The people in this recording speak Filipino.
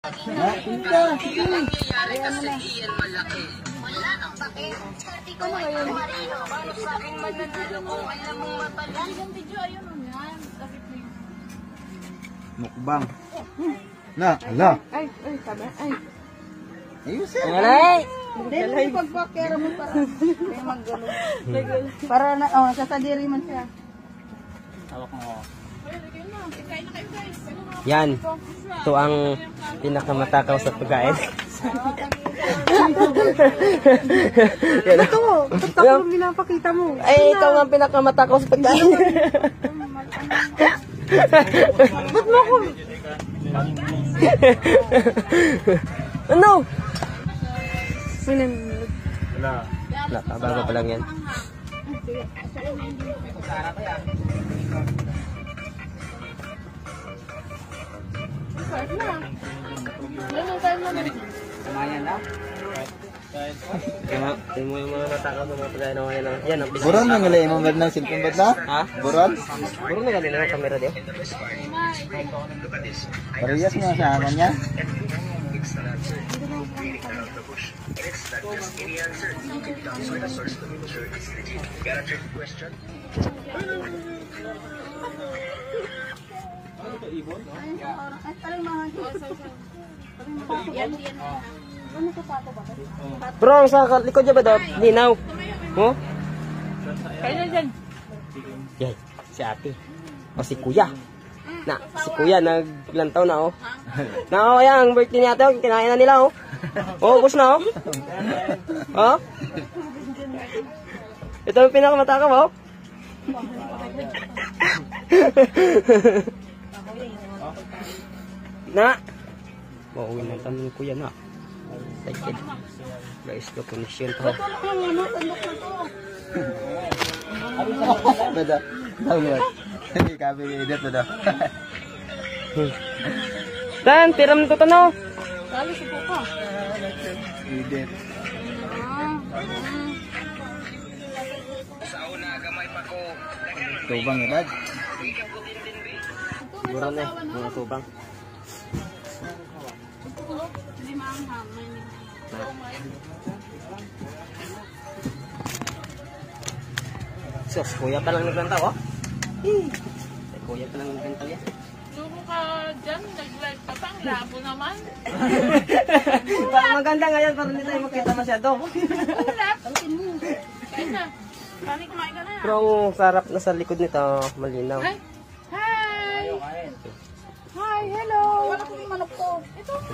Wala kang bakit. Ano ngayon? Paano sa akin mananalo kung alam mong mapalala? Yung video, ayun o yan. Mukbang. Na, ala. Ay, sabi, ay. Ayusin. Alay! Hindi mo ipagpakera mo para may maggulo. Para na, sasadiri man siya. Hawak mo. Yan. Ito ang pinakamatakaw sa pagkain. Yan. Ito mo, ito ang pinapakita mo. Ay, ikaw ang pinakamatakaw sa pagkain. Ba't mo ako? Ano? Wala. Wala, bago pa lang yan. Kumayan na. Tingnan mo yung mga matakaw sa mga pagkain na ngayon. Yan ang Buron na ngalay mo ba ng cellphone ba na? Ha? Buron? Puro na ganun ang camera diyo. Parehas nga sa akin niya. Bro, sa likod niya ba daw? Linaw. Oh? Kayo na dyan. Yan, si ate. O si kuya. Na, si kuya, naglantaw na oh. Na oh, yan, ang birthday niya ate, oh, kinain na nila oh. Oh, ubos na oh. Oh? Ito ang pinakamatakaw oh. Na. Mauwi na tayo ni kuya na. Sakit. Guys, kapunisyon to. Bada. Download. Hindi kami edit na daw. Dan, tiram ko to no. Kali sa buka. Edit. Tubang ya, Dad. Siguro na eh, mga tubang. Sus, kuya pa lang naglantaw oh. Kuya pa lang naglantaw yan. Suko ka dyan, nag-live ka pa, ang labo naman. Maganda ngayon para hindi tayo makita masyado. Ulap. Kaya na. Kani kumain ka na. Pero ang sarap na sa likod nito, malinaw. Hi! Hi! Hi! Hello! Wala kong manok to. Ito